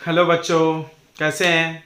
Hello बच्चों, कैसे हैं।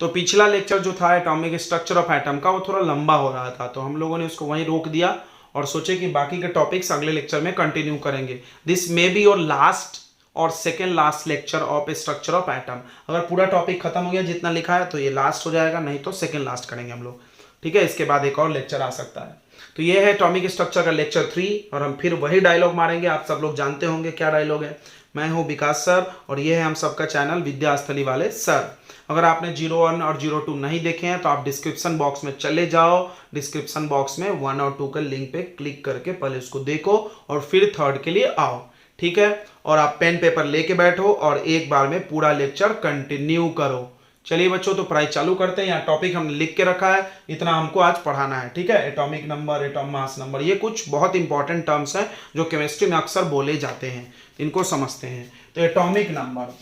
तो पिछला लेक्चर जो था एटॉमिक स्ट्रक्चर ऑफ एटम का, वो थोड़ा लंबा हो रहा था, तो हम लोगों ने उसको वहीं रोक दिया और सोचे कि बाकी के टॉपिक्स अगले लेक्चर में कंटिन्यू करेंगे। This may be your last और second last lecture of structure of atom. अगर पूरा टॉपिक खत्म हो गया जितना लिखा है तो ये लास्ट हो जाएगा, नहीं तो सेकेंड लास्ट करेंगे हम लोग। ठीक है, इसके बाद एक और लेक्चर आ सकता है। तो ये है एटॉमिक स्ट्रक्चर का लेक्चर 3 और हम फिर वही डायलॉग मारेंगे। आप सब लोग जानते होंगे क्या डायलॉग है। मैं हूं विकास सर और ये है हम सबका चैनल विद्यास्थली वाले सर। अगर आपने 01 और 02 नहीं देखे हैं तो आप डिस्क्रिप्शन बॉक्स में चले जाओ। डिस्क्रिप्शन बॉक्स में 1 और 2 के लिंक पे क्लिक करके पहले उसको देखो और फिर थर्ड के लिए आओ। ठीक है, और आप पेन पेपर लेके बैठो और एक बार में पूरा लेक्चर कंटिन्यू करो। चलिए बच्चों, तो पढ़ाई चालू करते हैं। यहाँ टॉपिक हमने लिख के रखा है, इतना हमको आज पढ़ाना है। ठीक है, atomic number, atom mass number, ये कुछ बहुत इंपॉर्टेंट टर्म्स हैं जो केमिस्ट्री में अक्सर बोले जाते हैं, इनको समझते हैं। तो एटॉमिक नंबर,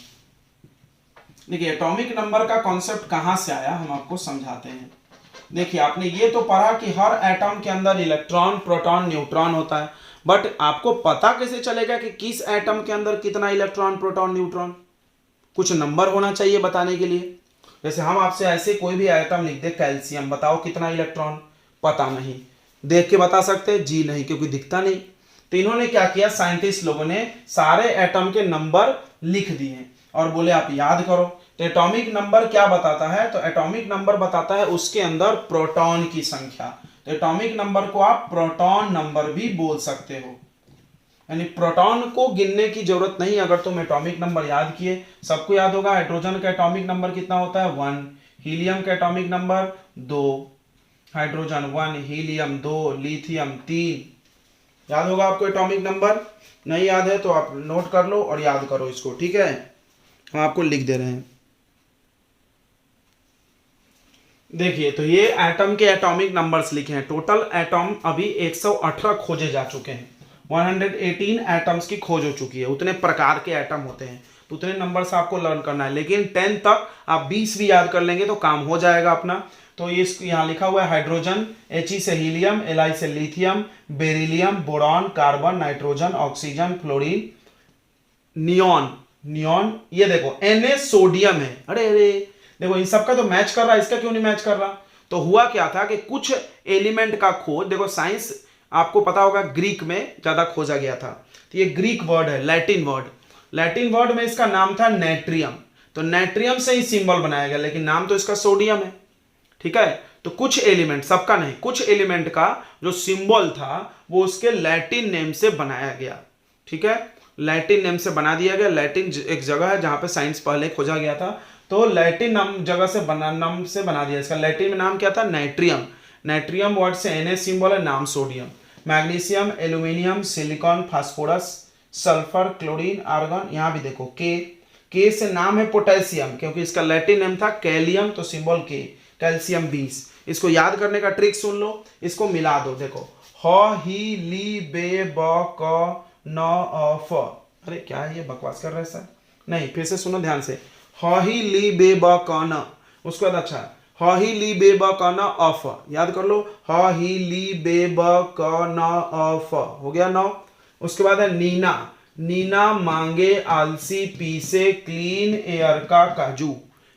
देखिए एटॉमिक नंबर का कॉन्सेप्ट कहाँ से आया हम आपको समझाते हैं। देखिए आपने ये तो पढ़ा कि हर एटम के अंदर इलेक्ट्रॉन, प्रोटॉन, न्यूट्रॉन होता है, बट आपको पता कैसे चलेगा कि किस एटम के अंदर कितना इलेक्ट्रॉन, प्रोटॉन, न्यूट्रॉन? कुछ नंबर होना चाहिए बताने के लिए। जैसे हम आपसे ऐसे कोई भी एटम लिख दे, कैल्शियम, बताओ कितना इलेक्ट्रॉन, पता नहीं। देख के बता सकते? जी नहीं, क्योंकि दिखता नहीं। तो इन्होंने क्या किया, साइंटिस्ट लोगों ने सारे एटम के नंबर लिख दिए और बोले आप याद करो। तो एटॉमिक नंबर क्या बताता है? तो एटॉमिक नंबर बताता है उसके अंदर प्रोटॉन की संख्या। तो एटॉमिक नंबर को आप प्रोटॉन नंबर भी बोल सकते हो, यानी प्रोटॉन को गिनने की जरूरत नहीं। अगर तुम एटॉमिक नंबर याद किए, सबको याद होगा हाइड्रोजन का एटॉमिक नंबर कितना होता है 1, हीलियम का atomic number 2, hydrogen 1, helium 2, lithium 3। याद होगा आपको एटॉमिक नंबर। नहीं याद है तो आप नोट कर लो और याद करो इसको। ठीक है, हम आपको लिख दे रहे हैं। देखिए, तो ये एटम के एटॉमिक नंबर्स लिखे हैं। टोटल एटॉम अभी 118 खोजे जा चुके हैं। 118 एटम्स की खोज हो चुकी है। उतने प्रकार के एटम होते हैं, तो उतने नंबर से आपको लर्न करना है। लेकिन 10 तक आप 20 भी याद कर लेंगे तो काम हो जाएगा अपना। तो ये यहाँ लिखा हुआ है हाइड्रोजन, He से हीलियम, Li से lithium, beryllium, boron, carbon, nitrogen, oxygen, fluorine, neon. Neon ये देखो Na सोडियम है। अरे अरे देखो, इन सबका तो मैच कर रहा है, इसका क्यों नहीं मैच कर रहा? तो हुआ क्या था कि कुछ एलिमेंट का खोज, देखो साइंस आपको पता होगा ग्रीक में ज्यादा खोजा गया था। तो ये ग्रीक वर्ड है, लैटिन वर्ड। लैटिन वर्ड में इसका नाम था नेट्रियम। तो नेट्रियम से ही सिंबल बनाया गया, लेकिन नाम तो इसका सोडियम है। ठीक है, तो कुछ एलिमेंट, सबका नहीं, कुछ एलिमेंट का जो सिंबल था वो उसके लैटिन नेम से बनाया गया। ठीक है, लैटिन नेम से बना दिया गया। लैटिन एक जगह है जहां पे साइंस पहले खोजा गया था, तो लैटिन नाम जगह से नाम से बना दिया। इसका लैटिन में नाम क्या था? नाइट्रियम। नाइट्रियम वर्ड से Na सिंबल है, नाम sodium. Magnesium, aluminium, silicon, phosphorus, sulphur, chlorine, argon. यहां भी देखो के से नाम है पोटेशियम, क्योंकि इसका लैटिन नेम था कैलियम, तो सिंबल के। कैल्शियम 20। इसको याद करने का ट्रिक सुन लो, इसको मिला दो। देखो ह ही ली बे ब क न फ। अरे क्या है ये, बकवास कर रहे हैं सर? नहीं, फिर से सुनो ध्यान से। ह ही ली बे ब क न, उसके बाद अच्छा ह ही ली बे ब क न अफ, याद कर लो। ह ही ली बे ब क न अफ, हो गया 9। उसके बाद है नीना। नीना मांगे आलसी पीसे क्लीन एयर का काजू।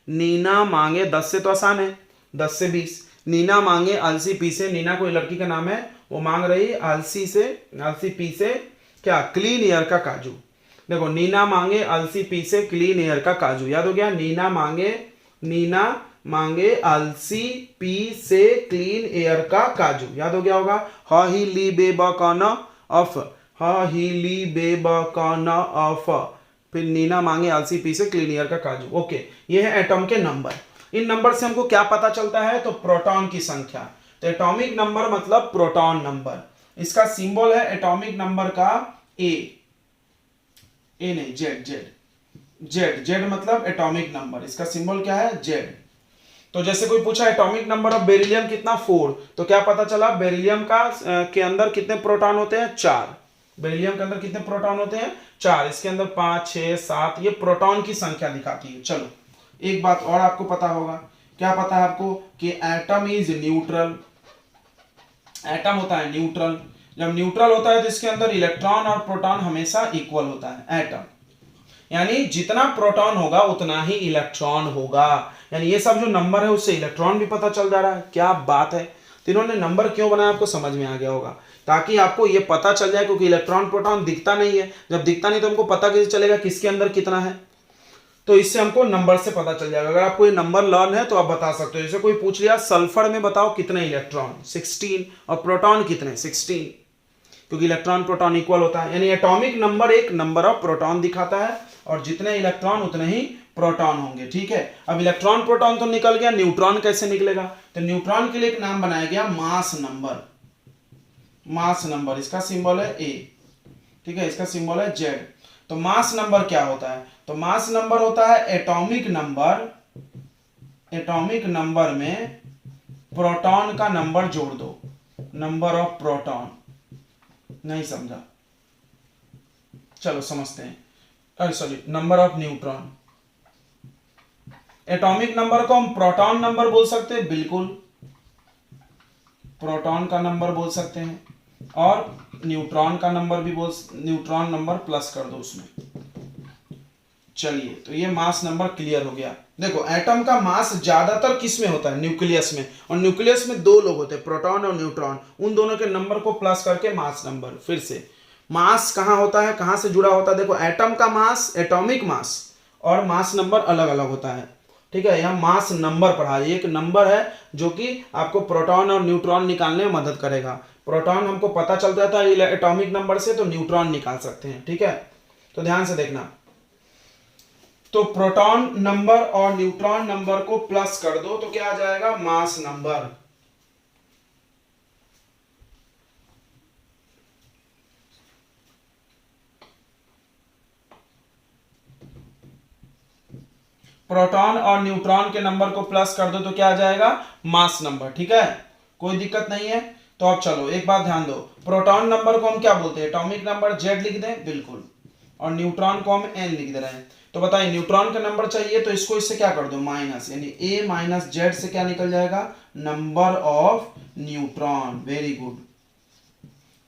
नीना मांगे, 10 से तो आसान है, 10 से 20। नीना मांगे आलसी पीसे, नीना कोई लड़की का नाम है, वो मांग रही आलसी से, आलसी पीसे क्या? क्लीन एयर का काजू। देखो नीना मांगे आलसी पीसे क्लीन एयर का काजू, याद हो गया। नीना मांगे आलसी पी से क्लीन एयर का काजू, याद हो गया होगा। ह ही ली बे ब क न अफ, ह ही ली बे ब क न अफ, फिर नीना मांगे आलसी पी से क्लीन एयर का काजू। ओके, ये है एटम के नंबर। इन नंबर से हमको क्या पता चलता है? तो प्रोटॉन की संख्या। तो एटॉमिक नंबर मतलब प्रोटॉन नंबर। इसका सिंबल है एटॉमिक नंबर का ए नहीं, जेड मतलब एटॉमिक नंबर। इसका सिंबल क्या है? जेड। तो जैसे कोई पूछा एटॉमिक नंबर ऑफ बेरिलियम कितना 4, तो क्या पता चला? बेरिलियम का के अंदर कितने प्रोटॉन होते हैं? 4। बेरिलियम के अंदर कितने प्रोटॉन होते हैं? 4। इसके अंदर 5, 6, 7, ये प्रोटॉन की संख्या दिखाती है। चलो एक बात और आपको पता होगा। क्या पता है आपको? कि एटम इज न्यूट्रल। एटम होता है न्यूट्रल। जब न्यूट्रल होता है तो इसके अंदर इलेक्ट्रॉन और प्रोटॉन हमेशा इक्वल होता है। एटम यानी जितना प्रोटॉन होगा उतना ही इलेक्ट्रॉन होगा। यानी ये सब जो नंबर है उससे इलेक्ट्रॉन भी पता चल जा रहा है। क्या बात है। तो इन्होंने नंबर क्यों बनाया आपको समझ में आ गया होगा, ताकि आपको ये पता चल जाए, क्योंकि इलेक्ट्रॉन प्रोटॉन दिखता नहीं है। जब दिखता नहीं तो हमको पता कैसे चलेगा किसके अंदर कितना है, तो इससे हमको नंबर से पता चल जाएगा। अगर आपको ये नंबर लर्न है तो आप बता सकते हो। जैसे कोई पूछ लिया सल्फर में बताओ कितने इलेक्ट्रॉन, 16, और प्रोटॉन कितने, 16, क्योंकि इलेक्ट्रॉन प्रोटॉन इक्वल होता है। यानी एटॉमिक नंबर एक नंबर ऑफ प्रोटॉन दिखाता है, और जितने इलेक्ट्रॉन उतने ही प्रोटॉन होंगे। ठीक है, अब इलेक्ट्रॉन प्रोटॉन तो निकल गया, न्यूट्रॉन कैसे निकलेगा। तो न्यूट्रॉन के लिए एक नाम बनाया गया मास नंबर। मास नंबर, इसका सिंबल है ए, ठीक है, इसका सिंबल है जेड। तो मास नंबर क्या होता है, तो मास नंबर होता है एटॉमिक नंबर, एटॉमिक नंबर में प्रोटॉन का नंबर जोड़ दो, नंबर ऑफ प्रोटॉन। नहीं समझा, चलो समझते हैं। Sorry, number of neutron. Atomic number को हम प्रोटॉन नंबर बोल सकते हैं, बिल्कुल प्रोटॉन का नंबर बोल सकते हैं, और न्यूट्रॉन का नंबर भी बोल, न्यूट्रॉन नंबर प्लस कर दो उसमें। चलिए, तो ये मास नंबर क्लियर हो गया। देखो एटम का मास ज्यादातर किस में होता है, न्यूक्लियस में, और न्यूक्लियस में दो लोग होते हैं, प्रोटॉन और न्यूट्रॉन। उन दोनों के नंबर को प्लस करके मास नंबर। फिर से मास कहां होता है, कहां से जुड़ा होता है, देखो एटम का मास, एटॉमिक मास और मास नंबर अलग अलग होता है। ठीक है, यह मास नंबर पढ़ा, एक नंबर है जो कि आपको प्रोटॉन और न्यूट्रॉन निकालने में मदद करेगा। प्रोटॉन हमको पता चल जाता है एटॉमिक नंबर से, तो न्यूट्रॉन निकाल सकते हैं। ठीक है, तो ध्यान से देखना। तो प्रोटॉन नंबर और न्यूट्रॉन नंबर को प्लस कर दो तो क्या आ जाएगा, मास नंबर। प्रोटॉन और न्यूट्रॉन के नंबर को प्लस कर दो तो क्या आ जाएगा, मास नंबर। ठीक है, कोई दिक्कत नहीं है। तो अब चलो एक बात ध्यान दो, प्रोटॉन नंबर को हम क्या बोलते हैं, एटॉमिक नंबर जेड लिख दें, बिल्कुल, और न्यूट्रॉन को हम एन लिख दे रहे हैं। तो बताइए न्यूट्रॉन का नंबर चाहिए, तो इसको इससे क्या कर दो, माइनस, यानी ए माइनस जेड से क्या निकल जाएगा, number of neutron. Very good.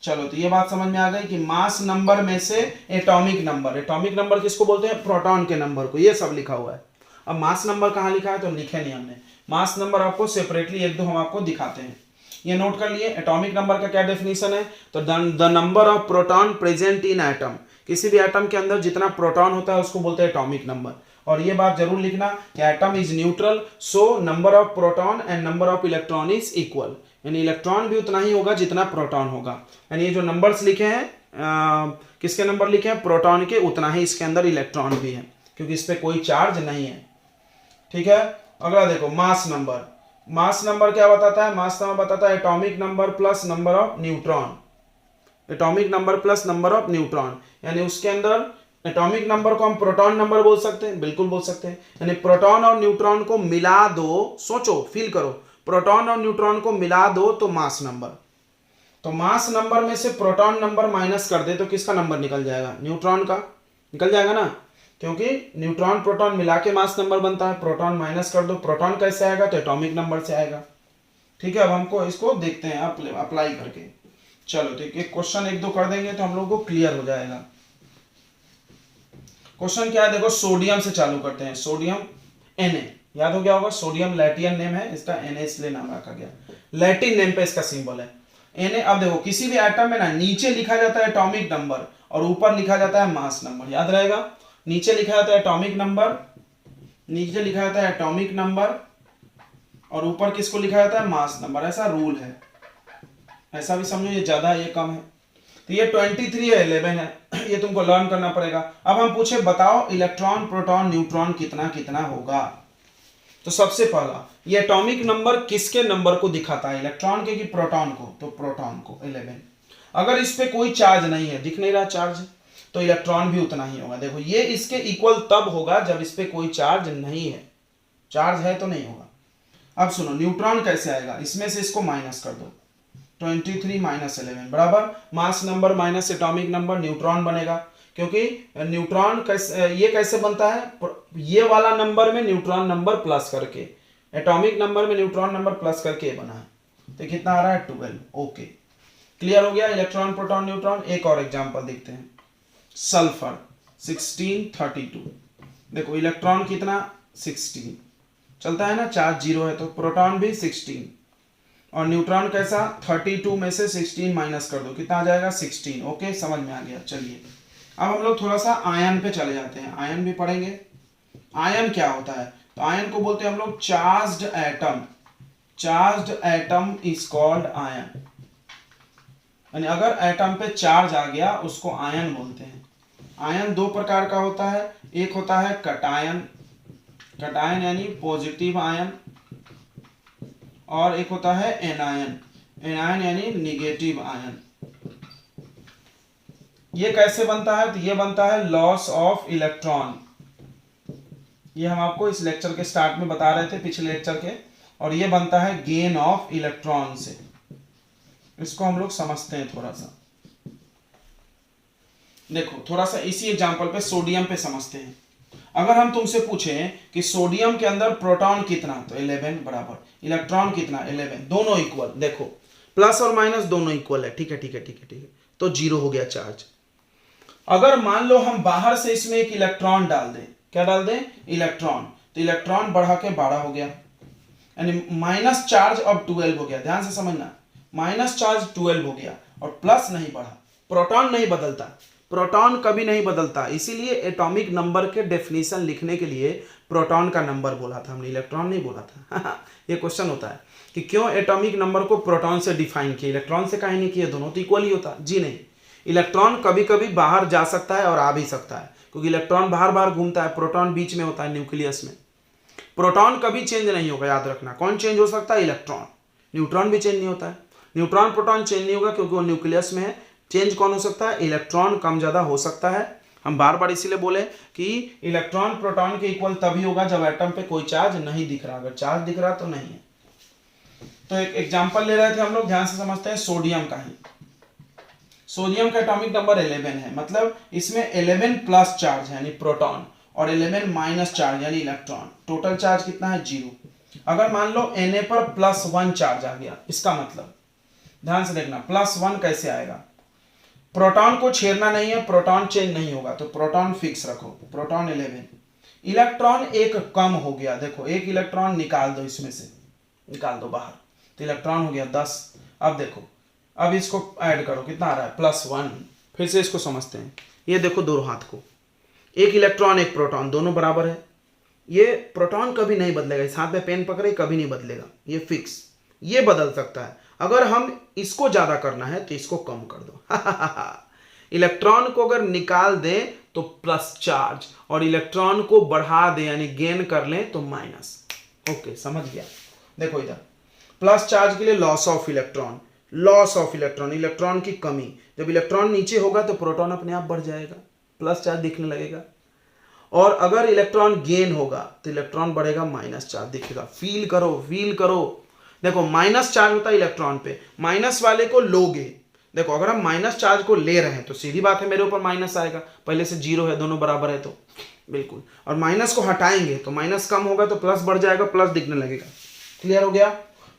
चलो, तो ये बात समझ में आ गई कि मास नंबर में से एटॉमिक नंबर, एटॉमिक नंबर किसको बोलते हैं, प्रोटॉन के नंबर को। ये सब लिखा हुआ है। अब मास नंबर कहां लिखा है, तो लिखे नहीं हमने। मास नंबर आपको सेपरेटली एक दो हम आपको दिखाते हैं, ये नोट कर लिए। एटॉमिक नंबर का क्या डेफिनेशन है, तो the number of proton present in atom. किसी भी एटम के अंदर जितना प्रोटॉन होता है उसको बोलते हैं एटॉमिक नंबर। और ये बात जरूर लिखना कि atom is neutral, so number of proton and number of electron is equal. यानी इलेक्ट्रॉन भी उतना ही होगा जितना प्रोटॉन होगा। यानी ये जो नंबर्स लिखे हैं, किसके नंबर लिखे हैं, प्रोटॉन के, उतना ही इसके अंदर इलेक्ट्रॉन भी है, क्योंकि इस पर कोई चार्ज नहीं है। ठीक है, अगला देखो मास नंबर। मास नंबर क्या बताता है, मास नंबर बताता है atomic number plus number of neutron, atomic number plus number of neutron. यानी उसके अंदर एटॉमिक नंबर को हम प्रोटॉन नंबर बोल सकते हैं, बिल्कुल बोल सकते हैं। यानी प्रोटॉन और न्यूट्रॉन को मिला दो, सोचो, फील करो, प्रोटॉन और न्यूट्रॉन को मिला दो तो मास नंबर। तो मास नंबर में से प्रोटॉन नंबर माइनस कर दे तो किसका नंबर निकल जाएगा, न्यूट्रॉन का निकल जाएगा ना, क्योंकि न्यूट्रॉन प्रोटॉन मिला के मास नंबर बनता है। प्रोटॉन माइनस कर दो, प्रोटॉन कैसे आएगा, तो एटॉमिक नंबर से आएगा। ठीक है, अब हमको इसको देखते हैं अप्लाई करके। चलो, तो एक क्वेश्चन एक दो कर देंगे तो हम लोग को क्लियर हो जाएगा। क्वेश्चन क्या है, देखो सोडियम से चालू करते हैं। सोडियम Na, याद हो गया होगा, सोडियम लैटिन नेम है इसका, Na इसलिए नाम रखा गया, लैटिन नेम पे इसका सिंबल है Na। अब देखो किसी भी एटम में ना नीचे लिखा जाता है एटॉमिक नंबर और ऊपर लिखा जाता है मास नंबर, याद रहेगा। नीचे लिखा जाता है एटॉमिक नंबर, नीचे लिखा जाता है एटॉमिक नंबर, और ऊपर किसको लिखा जाता है, मास नंबर। ऐसा रूल है, ऐसा भी समझो, ये ज्यादा ये कम है। तो ये 23 है, 11 है, ये तुमको लर्न करना पड़ेगा। अब हम पूछे बताओ इलेक्ट्रॉन प्रोटॉन न्यूट्रॉन कितना कितना होगा। तो सबसे पहला ये एटॉमिक नंबर किसके नंबर को दिखाता है, इलेक्ट्रॉन के कि प्रोटॉन को, तो प्रोटॉन को 11। अगर इस पे कोई चार्ज नहीं है, दिख नहीं रहा चार्ज, तो इलेक्ट्रॉन भी उतना ही होगा। देखो ये इसके इक्वल तब होगा जब इस पे कोई चार्ज नहीं है, चार्ज है तो नहीं होगा। अब सुनो न्यूट्रॉन कैसे आएगा, इसमें से इसको माइनस कर दो, 23 माइनस 11 बराबर mass number minus atomic number, neutron बनेगा। क्योंकि न्यूट्रॉन कैसे, ये कैसे बनता है, ये वाला नंबर में न्यूट्रॉन नंबर प्लस करके, एटॉमिक नंबर में न्यूट्रॉन नंबर प्लस करके ये बना है। तो कितना आ रहा है, 12। ओके, क्लियर हो गया इलेक्ट्रॉन प्रोटॉन न्यूट्रॉन। एक और एग्जांपल देखते हैं, सल्फर। 16 32। देखो इलेक्ट्रॉन कितना 16 चलता है ना, चार्ज 0 है तो प्रोटॉन भी 16 और न्यूट्रॉन कैसा 32 में से 16 माइनस कर दो कितना आ जाएगा 16। ओके समझ में आ गया। चलिए अब हम लोग थोड़ा सा आयन पे चले जाते हैं, आयन भी पढ़ेंगे। आयन क्या होता है, तो आयन को बोलते हैं हम लोग charged atom. Charged atom is called ion, यानी अगर एटम पे चार्ज आ गया उसको आयन बोलते हैं। आयन दो प्रकार का होता है, एक होता है कटायन, कटायन यानी पॉजिटिव आयन, और एक होता है एनायन, एनायन यानी निगेटिव आयन। ये कैसे बनता है, तो ये बनता है लॉस ऑफ इलेक्ट्रॉन। ये हम आपको इस लेक्चर के स्टार्ट में बता रहे थे पिछले लेक्चर के, और ये बनता है गेन ऑफ इलेक्ट्रॉन से। इसको हम लोग समझते हैं थोड़ा सा। देखो थोड़ा सा इसी एग्जांपल पे सोडियम पे समझते हैं। अगर हम तुमसे पूछें कि सोडियम के अंदर प्रोटॉन कितना, तो 11 बराबर, इलेक्ट्रॉन कितना 11, दोनों इक्वल। देखो प्लस और माइनस दोनों इक्वल है, ठीक है ठीक है ठीक है ठीक है, तो 0 हो गया चार्ज। अगर मान लो हम बाहर से इसमें एक इलेक्ट्रॉन डाल दें, क्या डाल दें इलेक्ट्रॉन, तो इलेक्ट्रॉन बढ़ा के 12 हो गया, यानी माइनस चार्ज अब 12 हो गया। ध्यान से समझना, माइनस चार्ज 12 हो गया और प्लस नहीं बढ़ा। प्रोटॉन नहीं बदलता, प्रोटॉन कभी नहीं बदलता, इसीलिए एटॉमिक नंबर के डेफिनेशन लिखने के लिए प्रोटॉन का नंबर बोला था हमने, इलेक्ट्रॉन नहीं बोला था। ये क्वेश्चन होता है कि क्यों एटॉमिक नंबर को प्रोटॉन से डिफाइन किया, इलेक्ट्रॉन से काहे नहीं किया, दोनों तो इक्वल ही होता। जी नहीं, इलेक्ट्रॉन कभी कभी बाहर जा सकता है और आ भी सकता है, क्योंकि इलेक्ट्रॉन बाहर बाहर घूमता है, प्रोटॉन बीच में होता है न्यूक्लियस में। प्रोटॉन कभी चेंज नहीं होगा, याद रखना। कौन चेंज हो सकता है, इलेक्ट्रॉन। न्यूट्रॉन भी चेंज नहीं होता है, न्यूट्रॉन प्रोटॉन चेंज नहीं होगा क्योंकि वो न्यूक्लियस में है। चेंज कौन हो सकता है, इलेक्ट्रॉन कम ज्यादा हो सकता है। हम बार बार इसीलिए बोले कि इलेक्ट्रॉन प्रोटॉन के इक्वल तभी होगा जब एटम पे कोई चार्ज नहीं दिख रहा, अगर चार्ज दिख रहा तो नहीं है। तो एक एग्जांपल ले रहे थे हम लोग, ध्यान से समझते हैं सोडियम का ही। सोडियम का एटॉमिक नंबर 11 है, मतलब इसमें 11 प्लस चार्ज है यानी प्रोटॉन, और 11 माइनस चार्ज यानी इलेक्ट्रॉन। टोटल चार्ज कितना है 0। अगर मान लो Na पर +1 चार्ज आ गया, इसका मतलब ध्यान से देखना +1 कैसे आएगा, प्रोटॉन को छेड़ना नहीं है, प्रोटॉन चेंज नहीं होगा, तो प्रोटॉन फिक्स रखो, प्रोटॉन 11। इलेक्ट्रॉन एक कम हो गया, देखो एक इलेक्ट्रॉन निकाल दो, इसमें से निकाल दो बाहर, तो इलेक्ट्रॉन हो गया 10। अब देखो, अब इसको ऐड करो, कितना आ रहा है +1। फिर से इसको समझते हैं, ये देखो दोनों हाथ को, एक इलेक्ट्रॉन एक प्रोटॉन दोनों बराबर है। ये प्रोटॉन कभी नहीं बदलेगा, इस हाथ में पेन पकड़े कभी नहीं बदलेगा, ये फिक्स। ये बदल सकता है, अगर हम इसको ज्यादा करना है तो इसको कम कर दो। इलेक्ट्रॉन को अगर निकाल दे तो प्लस चार्ज, और इलेक्ट्रॉन को बढ़ा दे यानी गेन कर ले तो माइनस। ओके समझ गया। देखो इधर प्लस चार्ज के लिए loss of electron, loss of electron, electron की कमी। जब इलेक्ट्रॉन नीचे होगा तो प्रोटॉन अपने आप बढ़ जाएगा, प्लस चार्ज दिखने लगेगा। और अगर इलेक्ट्रॉन गेन होगा तो इलेक्ट्रॉन बढ़ेगा, माइनस चार्ज दिखेगा। फील करो, फील करो। देखो माइनस चार्ज होता है इलेक्ट्रॉन पे, माइनस वाले को लोगे। देखो अगर हम माइनस चार्ज को ले रहे हैं तो सीधी बात है मेरे ऊपर माइनस आएगा, पहले से 0 है, दोनों बराबर है तो बिल्कुल। और माइनस को हटाएंगे तो माइनस कम होगा तो प्लस बढ़ जाएगा, प्लस दिखने लगेगा। क्लियर हो गया।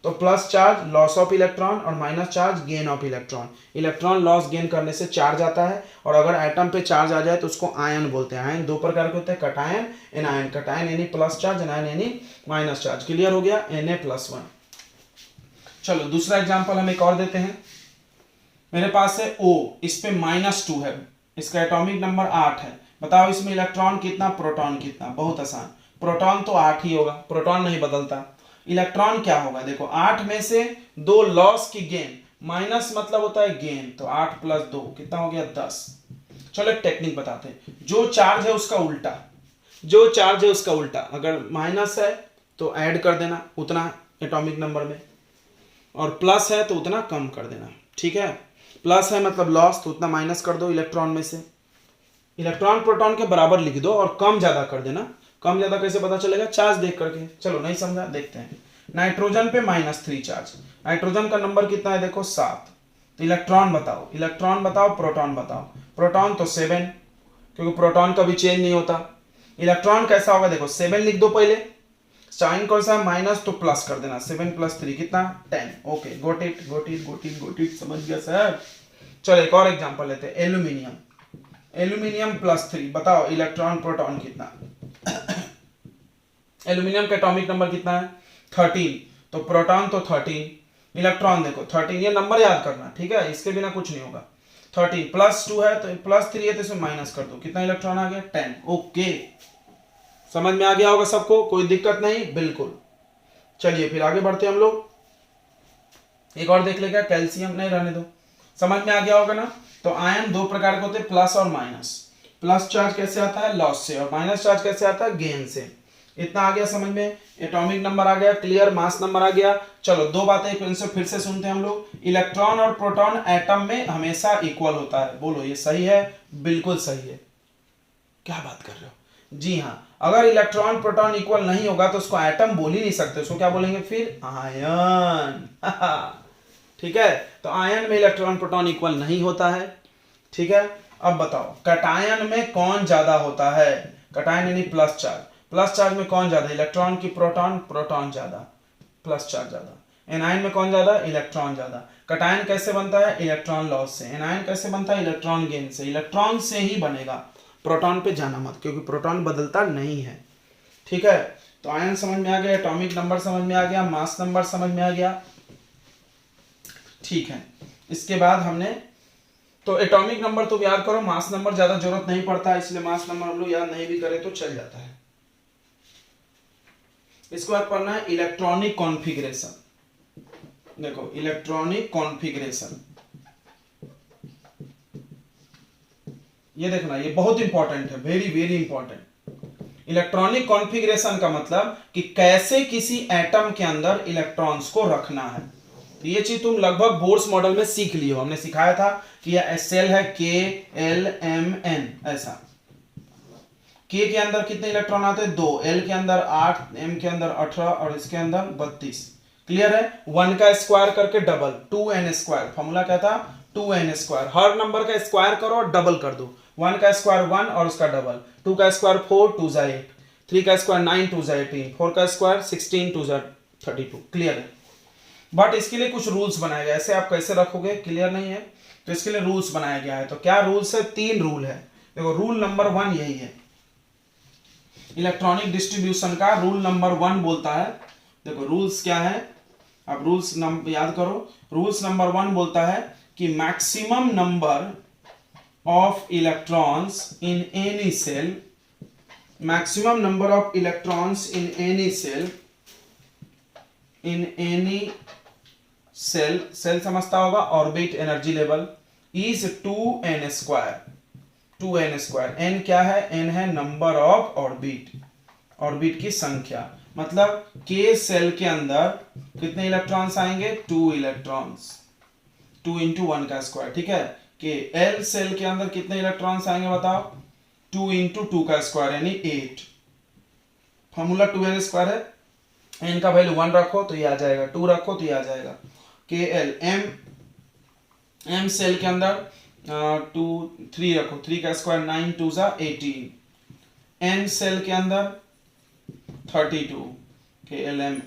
तो plus charge loss of electron और minus charge gain of electron. Electron loss gain करने से चार्ज आता है, और अगर एटम पे चार्ज आ जाए तो उसको आयन बोलते हैं। आयन दो प्रकार के होते हैं, कटायन एनायन। कटायन यानी प्लस चार्ज, एनायन यानी माइनस चार्ज। क्लियर हो गया, Na+1। चलो दूसरा एग्जांपल हम एक और देते हैं। मेरे पास है O, इस पे -2 है, इसका एटॉमिक नंबर 8 है। बताओ इसमें इलेक्ट्रॉन कितना, प्रोटॉन कितना। बहुत आसान, प्रोटॉन तो 8 ही होगा, प्रोटॉन नहीं बदलता। इलेक्ट्रॉन क्या होगा, देखो 8 में से 2 लॉस की गेन, माइनस मतलब होता है गेन, तो 8 + 2 कितना हो गया 10। चलो एक टेक्निक बताते हैं, जो चार्ज है उसका उल्टा, जो चार्ज है उसका उल्टा। अगर माइनस है तो ऐड कर देना उतना एटॉमिक नंबर में, और प्लस है तो उतना कम कर देना। ठीक है, प्लस है मतलब लॉस, तो उतना माइनस कर दो इलेक्ट्रॉन में से। इलेक्ट्रॉन प्रोटॉन के बराबर लिख दो और कम ज्यादा कर देना। कम ज्यादा कैसे पता चलेगा, चार्ज देख करके। चलो नहीं समझा, देखते हैं। नाइट्रोजन पे -3 चार्ज, नाइट्रोजन का नंबर कितना है देखो 7। तो इलेक्ट्रॉन बताओ, इलेक्ट्रॉन बताओ, प्रोटॉन बताओ। प्रोटॉन तो 7, क्योंकि प्रोटॉन कभी चेंज नहीं होता। इलेक्ट्रॉन कैसा होगा देखो, 7 लिख दो पहले, साइन कौन सा माइनस तो प्लस कर देना, 7 + 3 कितना 10। Okay got it, got it, got it, got it, समझ गया सर। चलो एक और एग्जांपल लेते हैं, एल्यूमिनियम। एल्यूमिनियम +3, बताओ इलेक्ट्रॉन प्रोटॉन कितना? एल्यूमिनियम का एटॉमिक नंबर कितना है? 13, तो प्रोटॉन तो 13, इलेक्ट्रॉन देखो 13, ये नंबर याद करना, ठीक है, इसके बिना कुछ नहीं होगा। 13 +2 है तो +3 है तो इसमें माइनस कर दो, कितना इलेक्ट्रॉन आ गया? 10। ओके, समझ में आ गया होगा सबको, कोई दिक्कत नहीं, बिल्कुल। चलिए फिर आगे बढ़ते हैं हम लोग, एक और देख लेगा, कैल्शियम नहीं रहने दो, समझ में आ गया होगा ना। तो आयन दो प्रकार के होते हैं, प्लस और माइनस। प्लस चार्ज कैसे आता है? लॉस से, और माइनस चार्ज कैसे आता है? गेन से। इतना आ गया समझ में, एटॉमिक नंबर आ गया, क्लियर, मास नंबर आ गया। चलो दो बातें फिर से सुनते हैं हम लोग। इलेक्ट्रॉन और प्रोटॉन एटम में हमेशा इक्वल होता है, बोलो ये सही है? बिल्कुल सही है। क्या बात कर रहे हो? जी हाँ, अगर इलेक्ट्रॉन प्रोटॉन इक्वल नहीं होगा तो उसको एटम बोल ही नहीं सकते, उसको क्या बोलेंगे फिर? आयन। ठीक है, तो आयन में इलेक्ट्रॉन प्रोटॉन इक्वल नहीं होता है, ठीक है। अब बताओ कटायन में कौन ज्यादा होता है? कटायन यानी प्लस चार्ज, प्लस चार्ज में कौन ज्यादा? इलेक्ट्रॉन की प्रोटॉन? प्रोटॉन ज्यादा, प्लस चार्ज ज्यादा। एनायन में कौन ज्यादा? इलेक्ट्रॉन ज्यादा। कटायन कैसे बनता है? इलेक्ट्रॉन लॉस से। एनायन कैसे बनता है? इलेक्ट्रॉन गेन से। इलेक्ट्रॉन से ही बनेगा, प्रोटॉन पे जाना मत, क्योंकि प्रोटॉन बदलता नहीं है, ठीक है। तो आयन समझ में आ गया, एटॉमिक नंबर समझ में आ गया, मास नंबर समझ में आ गया, ठीक है। इसके बाद हमने तो एटॉमिक नंबर तो याद करो, मास नंबर ज्यादा जरूरत नहीं पड़ता, इसलिए मास नंबर हम लोग याद नहीं भी करें तो चल जाता है। इसके बाद पढ़ना है इलेक्ट्रॉनिक कॉन्फ़िगरेशन। देखो इलेक्ट्रॉनिक कॉन्फ़िगरेशन, ये देखना, ये बहुत इंपॉर्टेंट है, very very important. Electronic configuration का मतलब कि कैसे किसी एटम के अंदर इलेक्ट्रॉन्स को रखना है। तो ये चीज तुम लगभग बोर्ड्स मॉडल में सीख लियो, हमने सिखाया था कि यह सेल है KLMN, ऐसा। K के अंदर कितने इलेक्ट्रॉन आते हैं? 2, L के अंदर 8, M के अंदर 18 और इसके अंदर 32। क्लियर है? 1 का स्क्वायर करके डबल, 2n²। फॉर्मूला क्या था? 2n²। हर नंबर का स्क्वायर करो और डबल कर दो। 1 का स्क्वायर 1 और उसका डबल, 2 का स्क्वायर 4, 2 जा 8, 3 का स्क्वायर 9, 2 जा 18, 4 का स्क्वायर 16, 2 जा 32। क्लियर है? बट इसके लिए कुछ रूल्स बनाए गए, ऐसे आप कैसे रखोगे क्लियर नहीं है, तो इसके लिए रूल्स बनाया गया है। तो क्या रूल्स है? 3 रूल है। देखो रूल नंबर 1 यही है, इलेक्ट्रॉनिक डिस्ट्रीब्यूशन का रूल नंबर 1 बोलता है। देखो रूल्स क्या है, अब रूल्स याद करो। रूल्स नंबर 1 बोलता है कि maximum number of electrons in any shell, maximum number of electrons in any shell, in any shell, shell समझता होगा, orbit energy level, is 2n²। 2n², n क्या है? n है नंबर ऑफ ऑर्बिट, ऑर्बिट की संख्या। मतलब k सेल के अंदर कितने इलेक्ट्रॉन्स आएंगे? 2 इलेक्ट्रॉन्स, 2 × 1 का स्क्वायर, ठीक है। k l सेल के अंदर कितने इलेक्ट्रॉन्स आएंगे बताओ? 2 × 2 का स्क्वायर यानी 8। फॉर्मूला 2n² है, n का वैल्यू 1 रखो तो ये आ जाएगा, 2 रखो तो ये आ जाएगा। KL m सेल के अंदर 2 3 रखो, 3 का स्क्वायर 9, 2 जा 18। n सेल के अंदर 32, KLM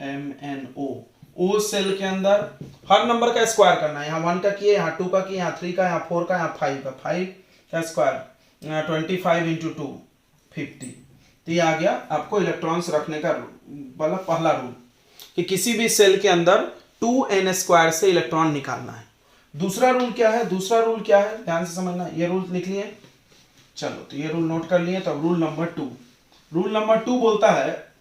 MNO। O सेल के अंदर हर नंबर का स्क्वायर करना है, यहाँ 1 का किए, यहाँ 2 का किए, यहाँ 3 का, यहाँ 4 का, यहाँ 5 का, 5 का स्क्वायर 25 × 2 50। तो ये आ गया आपको इलेक्ट्रॉन्स रखने का मतलब पहला रूल, कि किसी भी सेल के अंदर 2n² से इलेक्ट्रॉन निकालना है। दूसरा रूल क्या है? दूसरा रूल क्या है, ध्यान से समझना, ये रूल लिख लिए, चलो तो ये रूल नोट कर लिए। तो रूल नंबर 2, रूल नंबर 2 बोलता है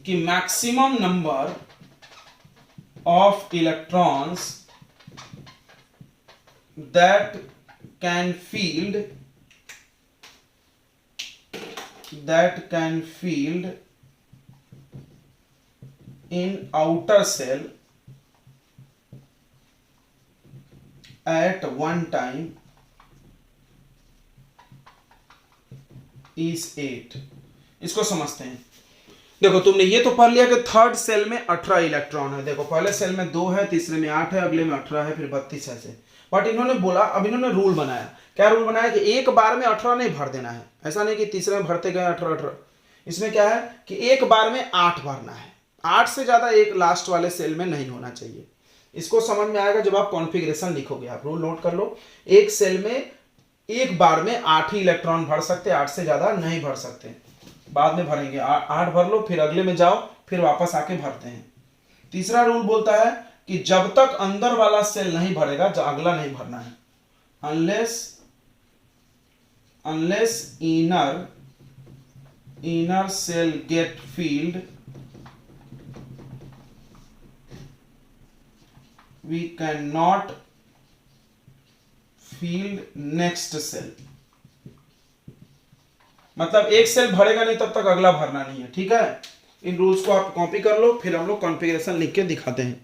कि maximum number of electrons that can field in outer cell at one time is 8। इसको समझते हैं। देखो तुमने ये तो पढ़ लिया कि थर्ड सेल में 18 इलेक्ट्रॉन है। देखो पहले सेल में 2 है, तीसरे में 8 है, अगले में 18 है, फिर 32 ऐसे। बट इन्होंने बोला, अब इन्होंने रूल बनाया। क्या रूल बनाया? कि एक बार में 18 नहीं भर देना है, ऐसा नहीं कि तीसरे में भरते गए 18। इसमें क्या है कि एक बार में 8 भरना है, 8 से ज्यादा एक लास्ट वाले सेल में नहीं होना चाहिए। इसको समझ में आएगा जब आप कॉन्फ़िगरेशन लिखोगे। आप रूल नोट कर लो, एक सेल में एक बार में 8 ही इलेक्ट्रॉन भर सकते, 8 से ज्यादा नहीं भर सकते, बाद में भरेंगे। 8 भर लो, फिर अगले में जाओ, फिर वापस आके भरते हैं। तीसरा रूल बोलता है कि जब तक अंदर वाला सेल नहीं भरेगा अगला नहीं भरना है। Unless inner shell get filled, we cannot fill next cell। मतलब एक सेल भरेगा नहीं तब तक अगला भरना नहीं है, ठीक है। इन रूल्स को आप कॉपी कर लो, फिर हम लोग कॉन्फ़िगरेशन लिख के दिखाते हैं।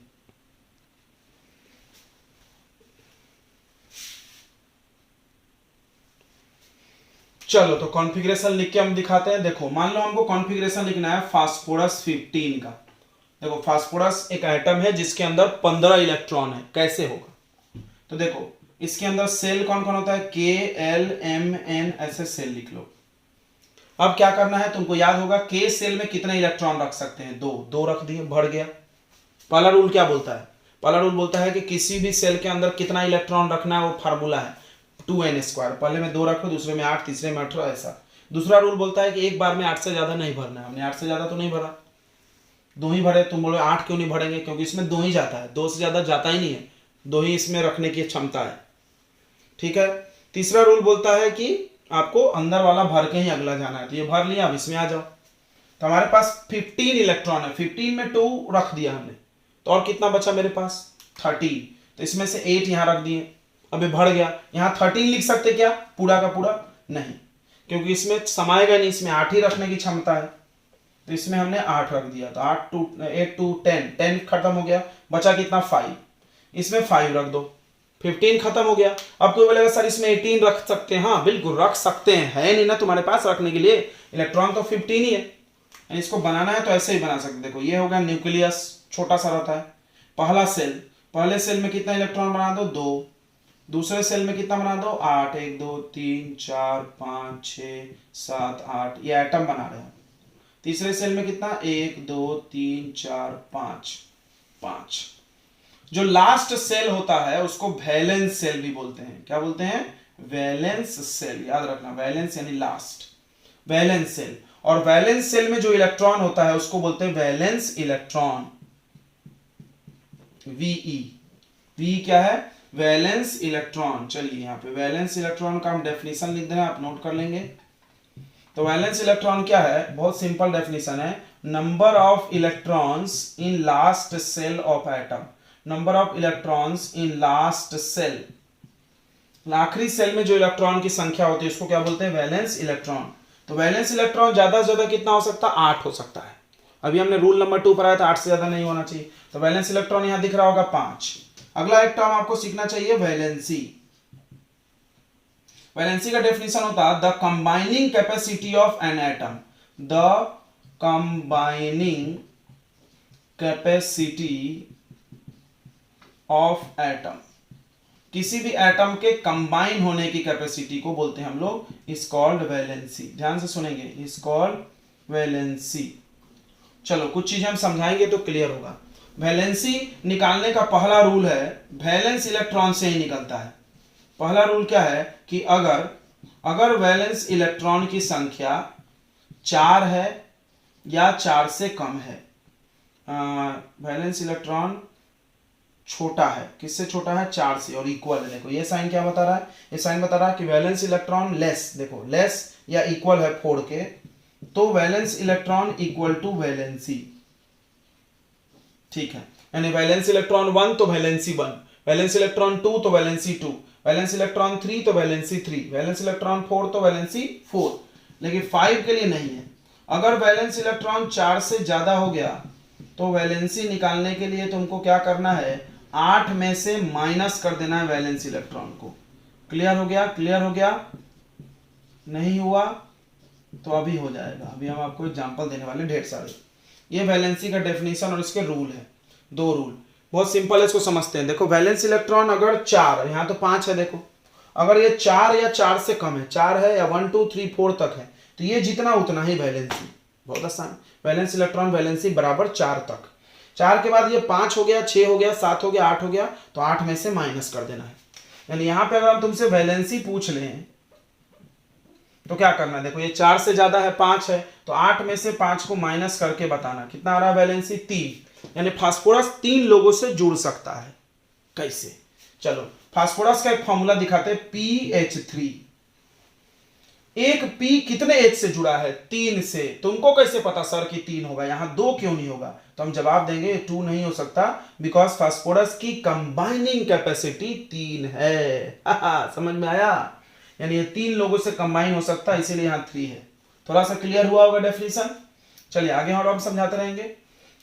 चलो तो कॉन्फ़िगरेशन लिख के हम दिखाते हैं। देखो मान लो हमको कॉन्फ़िगरेशन लिखना है फास्फोरस 15 का। देखो फास्फोरस एक एटम है जिसके अंदर 15 इलेक्ट्रॉन है, कैसे होगा। तो देखो इसके अंदर सेल कौन कौन होता है, के एल एम एन, ऐसे सेल लिख लो। अब क्या करना है तुमको याद होगा, के सेल में कितने इलेक्ट्रॉन रख सकते हैं, दो रख दिए, भर गया। पहला रूल क्या बोलता है, पहला रूल बोलता है कि किसी भी सेल के अंदर कितना इलेक्ट्रॉन रखना है, वो फार्मूला है 2n²। पहले में 2 रखो, दूसरे में 8, तीसरे में 18, ऐसा। दूसरा रूल बोलता है कि एक बार में 8 से ज्यादा नहीं भरना है। हमने 8 से ज्यादा तो नहीं भरा, 2 ही भरे। तुम बोलो 8 क्यों नहीं भरेंगे, क्योंकि इसमें 2 ही जाता है, 2 से ज्यादा जाता ही नहीं है, 2 ही इसमें रखने की क्षमता है, ठीक है। तीसरा रूल बोलता है कि आपको अंदर वाला भर के ही अगला जाना है। तो ये भर लिया, अब इसमें आ जाओ। तो हमारे पास 15 इलेक्ट्रॉन है, 15 में 2 रख दिया हमने, तो और कितना बचा मेरे पास, 13। तो इसमें से 8 यहां रख दिए, अब ये भर गया। यहां 13 लिख सकते क्या पूरा का पूरा, नहीं, क्योंकि इसमें समाएगा नहीं, इसमें 8 ही रखने की क्षमता है। तो इसमें हमने 8 रख दिया, तो 8 2 10 खत्म हो गया, बचा कितना 5, इसमें 5 रख दो, 15 खत्म हो गया। अब कोई बोलेगा सर इसमें 18 रख सकते हैं, हाँ बिल्कुल रख सकते हैं, है नहीं ना तुम्हारे पास रखने के लिए, इलेक्ट्रॉन तो 15 ही है। इसको बनाना है तो ऐसे ही बना सकते। देखो ये हो गया न्यूक्लियस, छोटा सा रहता है। पहला सेल, पहले सेल में कितना इलेक्ट्रॉन बना दो, 2। दूसरे सेल में कितना बना दो, 8, 1 2 3 4 5 6 7 8, ये एटम बना रहे हैं। तीसरे सेल में कितना, 1 2 3 4 5 5। जो लास्ट सेल होता है उसको वैलेंस सेल भी बोलते हैं। क्या बोलते हैं, वैलेंस सेल, याद रखना, वैलेंस यानी लास्ट, वैलेंस सेल। और वैलेंस सेल में जो इलेक्ट्रॉन होता है उसको बोलते हैं वैलेंस इलेक्ट्रॉन, वीई। वी क्या है, वैलेंस इलेक्ट्रॉन। चलिए यहाँ पे वैलेंस इलेक्ट्रॉन का हम डेफिनेशन लिख देना, आप नोट कर लेंगे। तो वैलेंस इलेक्ट्रॉन क्या है, बहुत सिंपल डेफिनेशन है, number of electrons in last shell of atom. Number of electrons in last shell, आखिरी सेल में जो इलेक्ट्रॉन की संख्या होती है उसको क्या बोलते हैं, वैलेंस इलेक्ट्रॉन। तो वैलेंस इलेक्ट्रॉन ज्यादा से ज्यादा कितना हो सकता है, 8 हो सकता है। अभी हमने रूल नंबर 2 पढ़ाया था, 8 से ज्यादा नहीं होना चाहिए। तो वैलेंस इलेक्ट्रॉन यहां दिख रहा होगा 5। अगला एक टर्म आपको सीखना चाहिए, वैलेंसी। वैलेंसी का डेफिनेशन होता है the combining capacity of an atom, the combining capacity of atom. किसी भी एटम के कंबाइन होने की कैपेसिटी को बोलते हैं हम लोग, इज कॉल्ड वैलेंसी। ध्यान से सुनेंगे, इज कॉल्ड वैलेंसी। चलो कुछ चीजें हम समझाएंगे तो क्लियर होगा। वैलेंसी निकालने का पहला रूल है, वैलेंस इलेक्ट्रॉन से ही निकलता है। पहला रूल क्या है कि अगर वैलेंस इलेक्ट्रॉन की संख्या 4 है या 4 से कम है, वैलेंस इलेक्ट्रॉन छोटा है, किससे छोटा है, 4 से, और इक्वल है। देखो ये साइन क्या बता रहा है, ये साइन बता रहा है कि वैलेंस इलेक्ट्रॉन लेस, देखो लेस या इक्वल है 4 के, तो valence electron equal to valency, ठीक है। यानी वैलेंस इलेक्ट्रॉन 1 तो वैलेंसी 1, वैलेंस इलेक्ट्रॉन 2 तो वैलेंसी 2, वैलेंस इलेक्ट्रॉन 3 तो वैलेंसी 3, वैलेंस इलेक्ट्रॉन 4 तो वैलेंसी 4। लेकिन 5 के लिए नहीं है। अगर वैलेंस इलेक्ट्रॉन 4 से ज्यादा हो गया तो वैलेंसी निकालने के लिए तुमको क्या करना है, 8 में से माइनस कर देना है वैलेंस इलेक्ट्रॉन को। क्लियर हो गया, क्लियर हो गया, नहीं हुआ तो अभी हो जाएगा। अभी हम आपको एग्जांपल देने वाले ढेर सारे। ये वैलेंसी का डेफिनेशन और इसके रूल है, 2 रूल, बहुत सिंपल है, इसको समझते हैं। देखो वैलेंस इलेक्ट्रॉन अगर 4, यहाँ तो 5 है, देखो अगर ये 4 या 4 से कम है, 4 है या 1 2 3 4 तक है, तो ये जितना उतना ही वैलेंसी। बहुत आसान, वैलेंस इलेक्ट्रॉन वैलेंसी बराबर 4 तक। 4 के बाद ये 5 हो गया, 6 हो गया, 7 हो गया, 8 हो गया, तो 8 में से माइनस कर देना है। यानी यहाँ पे अगर हम तुमसे वैलेंसी पूछ लें तो क्या करना है, देखो ये 4 से ज्यादा है, 5 है, तो 8 में से 5 को माइनस करके बताना कितना आ रहा है वैलेंसी 3, यानी फास्फोरस 3 लोगों से जुड़ सकता है। कैसे, चलो फास्फोरस का एक फॉर्मूला दिखाते हैं, PH3। एक P कितने H से जुड़ा है, 3 से। तुमको कैसे पता सर कि 3 होगा, यहां 2 क्यों नहीं होगा, तो हम जवाब देंगे 2 नहीं हो सकता, बिकॉज फास्फोरस की कंबाइनिंग कैपेसिटी 3 है। समझ में आया, यानी ये 3 लोगों से कंबाइन हो सकता है, इसीलिए यहां 3 है। थोड़ा सा क्लियर हुआ होगा डेफिनेशन। चलिए आगे और हम समझाते रहेंगे।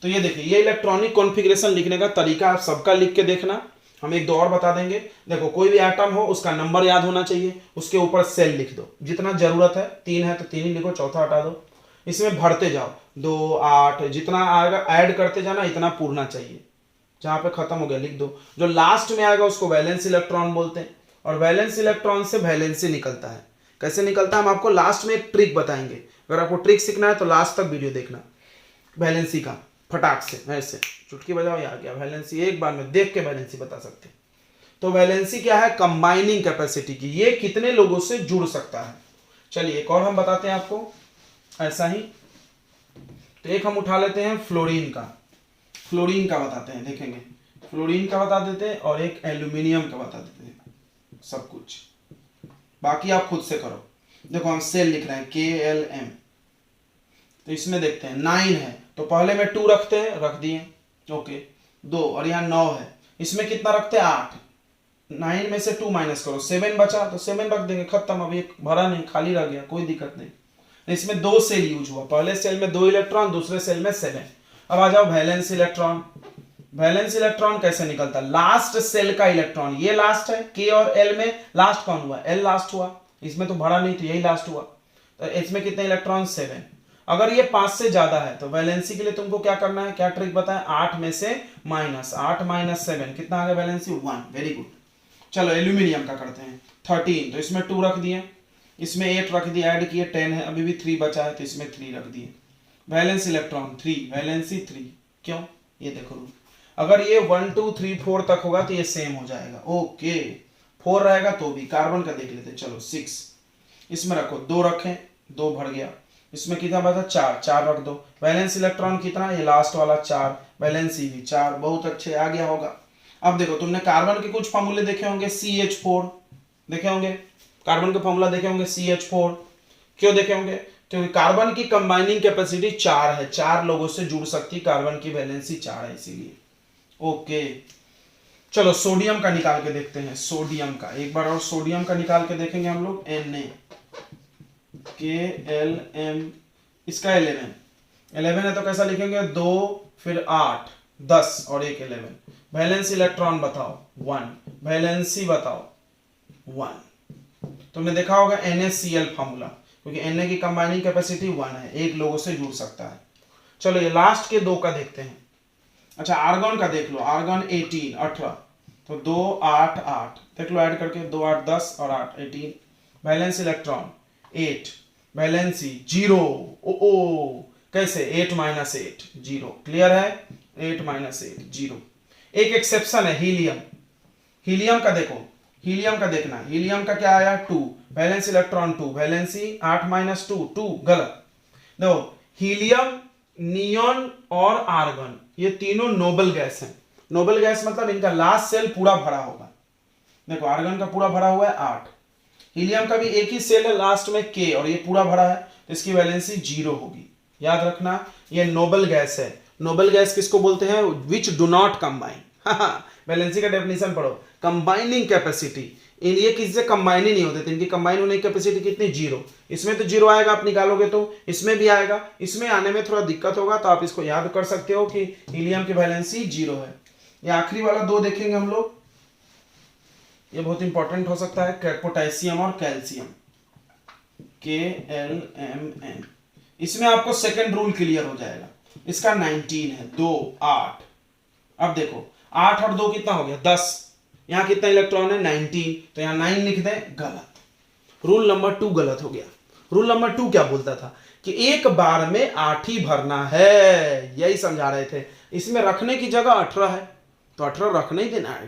तो ये देखिए, ये इलेक्ट्रॉनिक कॉन्फ़िगरेशन लिखने का तरीका आप सबका लिख के देखना, हम एक दो और बता देंगे। देखो कोई भी एटम हो उसका नंबर याद होना चाहिए, उसके ऊपर सेल लिख दो, जितना जरूरत है, 3 है तो 3 ही लिखो, चौथा हटा दो। इसमें भरते जाओ, 2 8 जितना आएगा ऐड करते जाना, इतना पूरना चाहिए। जहां पे खत्म हो गया लिख दो। जो लास्ट में आएगा उसको वैलेंस इलेक्ट्रॉन बोलते हैं, और वैलेंस इलेक्ट्रॉन से वैलेंसी निकलता है। कैसे निकलता है हम आपको लास्ट में एक ट्रिक बताएंगे, अगर आपको ट्रिक सीखना है तो लास्ट तक वीडियो देखना। वैलेंसी का फटाक से ऐसे चुटकी बजाओ, या गया वैलेंसी, एक बार में देख के वैलेंसी बता सकते। तो वैलेंसी क्या है, कंबाइनिंग कैपेसिटी की, ये कितने लोगों से जुड़ सकता है। चलिए एक और हम बताते हैं आपको ऐसा ही। तो एक हम उठा लेते हैं फ्लोरीन का, फ्लोरीन का बताते हैं, देखेंगे फ्लोरीन का बता देते हैं, और एक एल्यूमिनियम का बता देते हैं, सब कुछ बाकी आप खुद से करो। देखो हम सेल लिख रहे हैं KLM, तो इसमें देखते हैं 9 है, तो पहले में 2 रखते हैं, रख दिए, ओके 2, और यहाँ 9 है, इसमें कितना रखते हैं 8, 9 में से 2 माइनस करो, 7 बचा तो 7 रख देंगे, खत्म। अभी भरा नहीं, खाली रह गया, कोई दिक्कत नहीं। इसमें 2 सेल यूज हुआ, पहले सेल में 2 इलेक्ट्रॉन, दूसरे सेल में 7। अब आ जाओ वैलेंस इलेक्ट्रॉन। वैलेंस इलेक्ट्रॉन कैसे निकलता है, लास्ट सेल का इलेक्ट्रॉन, ये लास्ट है, K और L में लास्ट कौन हुआ, L लास्ट हुआ, इसमें तो भरा नहीं तो यही लास्ट हुआ, तो इसमें कितने इलेक्ट्रॉन 7। अगर ये 5 से ज्यादा है तो वैलेंसी के लिए तुमको क्या करना है, क्या ट्रिक बताएं, 8 में से माइनस 8 माइनस 7 कितना आ गया वैलेंसी 1, वेरी गुड। चलो एल्यूमिनियम का करते हैं 13, तो इसमें 2 रख दिए, इसमें 8 रख दिए, ऐड किए 10 है, अभी भी 3 बचा है तो इसमें 3 रख दिए। वैलेंस इलेक्ट्रॉन 3, वैलेंसी 3, क्यों, ये देखो रूल, अगर ये 1 2 3 4 तक होगा तो ये सेम हो जाएगा, ओके 4 रहेगा तो भी। कार्बन का देख लेते, चलो 6, इसमें रखो 2 रखें, 2 भर गया, इसमें कितना बचा 4, 4 रख दो। वैलेंस इलेक्ट्रॉन कितना, ये लास्ट वाला 4, वैलेंसी भी 4, बहुत अच्छे आ गया होगा। अब देखो तुमने कार्बन के कुछ फॉर्मूले देखे होंगे, CH4 देखे होंगे, कार्बन का फॉर्मूला देखे होंगे CH4, क्यों देखे होंगे, क्योंकि कार्बन की कंबाइनिंग कैपेसिटी 4 है, 4 लोगों से जुड़ सकती, कार्बन की वैलेंसी 4 है इसीलिए, ओके। चलो सोडियम का निकाल के देखते हैं, सोडियम का एक बार और सोडियम का निकाल के देखेंगे हम लोग, KLM, इसका 11 है तो कैसा लिखेंगे, 2 फिर 8 10 और एक 11। वैलेंस इलेक्ट्रॉन बताओ 1, वैलेंसी बताओ 1। तुमने देखा होगा NaCl फॉर्मूला, क्योंकि Na की कंबाइनिंग कैपेसिटी 1 है, एक लोगों से जुड़ सकता है। चलो ये लास्ट के 2 का देखते हैं। अच्छा आर्गन का देख लो, आर्गन 18, तो 2 8 8 देख लो, ऐड करके 2 8 10 और 8 18। वैलेंस इलेक्ट्रॉन 8, वैलेंसी 0, ओ कैसे 8 माइनस 8 0, क्लियर है, 8 माइनस 8 0। एक एक्सेप्शन है हीलियम, हीलियम का देखो, हीलियम का देखना, हीलियम का क्या आया 2, वैलेंस इलेक्ट्रॉन 2, वैलेंसी 8 माइनस 2 2, गलत। देखो हीलियम, नियॉन और आर्गन ये तीनों नोबल गैस हैं। नोबल गैस मतलब इनका लास्ट सेल पूरा भरा होगा। देखो आर्गन का पूरा भरा हुआ है 8, हीलियम का भी एक ही सेल है लास्ट में K, और ये पूरा भरा है तो इसकी वैलेंसी 0 होगी। याद रखना ये नोबल गैस है। नोबल गैस किसको बोलते हैं, which do not combine. Valency का डेफिनेशन पढ़ो, कंबाइनिंग कैपेसिटी, ये किससे कंबाइन ही नहीं होते थे, इनकी कंबाइन होने की कैपेसिटी कितनी 0। इसमें तो 0 आएगा, आप निकालोगे तो इसमें भी आएगा, इसमें आने में थोड़ा दिक्कत होगा, तो आप इसको याद कर सकते हो कि हीलियम की वैलेंसी 0 है। ये आखिरी वाला 2 देखेंगे हम लोग, ये बहुत इंपॉर्टेंट हो सकता है, पोटेशियम और कैल्शियम, KLMN। इसमें आपको सेकंड रूल क्लियर हो जाएगा, इसका 19 है, 2 8। अब देखो 8 और 2 कितना हो गया 10, यहां कितना इलेक्ट्रॉन है 19, तो यहां 9 लिख दें, गलत। रूल नंबर 2 गलत हो गया। रूल नंबर 2 क्या बोलता था कि एक बार में 8 ही भरना है, यही समझा रहे थे। इसमें रखने की जगह 18 है तो 18 रखने ही देना है,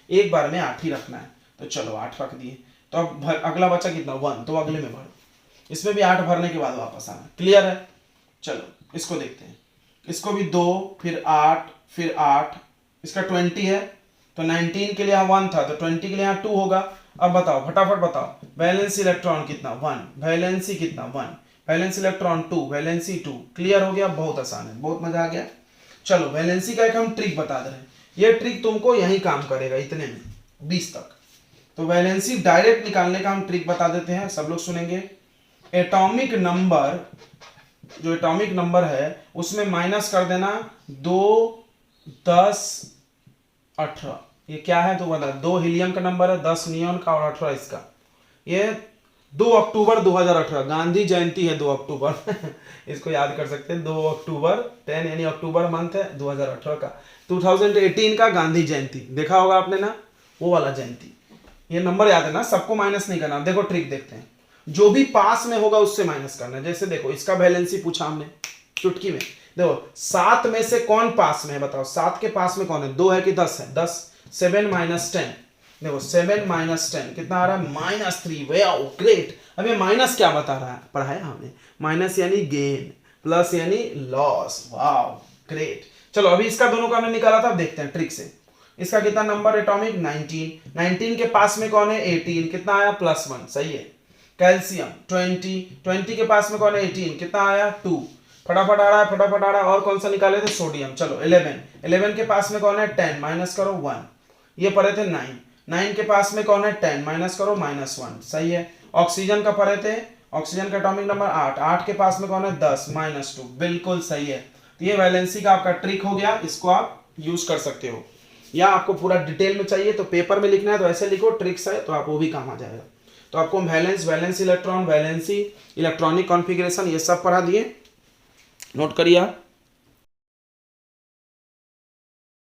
एक बार में 8 ही रखना है। तो चलो 8 रख दिए, तो अब अगला बचा कितना 1, तो अगले में भरो। इसमें भी 8 भरने के बाद वापस आना। क्लियर है? चलो इसको देखते हैं। इसको भी 2 फिर 8 फिर 8, इसका 20 है तो 19 के लिए यहाँ 1 था तो 20 के लिए यहाँ 2 होगा। अब बताओ फटाफट बताओ, वैलेंसी इलेक्ट्रॉन कितना 1, वैलेंसी कितना 1, वैलेंसी इलेक्ट्रॉन 2, वैलेंसी 2। क्लियर हो गया? बहुत आसान है, बहुत मजा आ गया। चलो वैलेंसी का एक हम ट्रिक बता दे रहे हैं, ये ट्रिक तुमको यही काम करेगा इतने में 20 तक। तो वैलेंसी डायरेक्ट निकालने का हम ट्रिक बता देते हैं, सब लोग सुनेंगे। एटॉमिक नंबर, जो एटॉमिक नंबर है उसमें माइनस कर देना 2, 10, 18। ये क्या है तो बता, 2 हीलियम का नंबर है, 10 नियॉन का और 18 इसका। ये 2 अक्टूबर 2018 गांधी जयंती है 2 अक्टूबर इसको याद कर सकते हैं, 2 अक्टूबर 10 यानी अक्टूबर मंथ है 2018 का, 2018 का गांधी जयंती। देखा होगा आपने ना, वो वाला जयंती। ये नंबर याद है ना, सबको माइनस नहीं करना। देखो ट्रिक देखते हैं, जो भी पास में होगा उससे माइनस करना है। जैसे देखो इसका वैलेंसी पूछा हमने चुटकी में, देखो 7 में से कौन पास में है बताओ, 7 के पास में कौन है, 2 है कि 10 है, 10, 7 माइनस 10, देखो 7 माइनस 10 कितना आ रहा है -3। Wow great. अब ये माइनस क्या बता रहा है, पढ़ाया हमने, माइनस यानी गेन, प्लस यानी लॉस। Wow great. चलो अभी इसका दोनों का हमने निकाला था, अब देखते हैं ट्रिक से। इसका कितना नंबर एटॉमिक 19, 19 के पास में कौन है 18, कितना आया +1, सही है। कैल्शियम 20, 20 के पास में कौन है 18, कितना आया 2, फटाफट आ रहा है, फटाफट आ रहा है। और कौन सा निकाले थे, सोडियम। चलो 11, 11 के पास में कौन है 10, माइनस करो 1, ये पढ़े थे 9, 9 के पास में कौन है 10, माइनस करो -1, सही है। ऑक्सीजन का पढ़े थे, ऑक्सीजन का एटॉमिक नंबर 8, 8 के पास में कौन है 10, -2, बिल्कुल सही है। तो ये वैलेंसी का आपका ट्रिक हो गया, इसको आप यूज कर सकते हो। या आपको पूरा डिटेल में चाहिए तो पेपर में लिखना है तो ऐसे लिखो, ट्रिक्स है तो आप वो भी काम आ जाएगा। तो आपको valence, valence electron, valency, electronic configuration ये सब पढ़ा दिए, नोट करिए आप।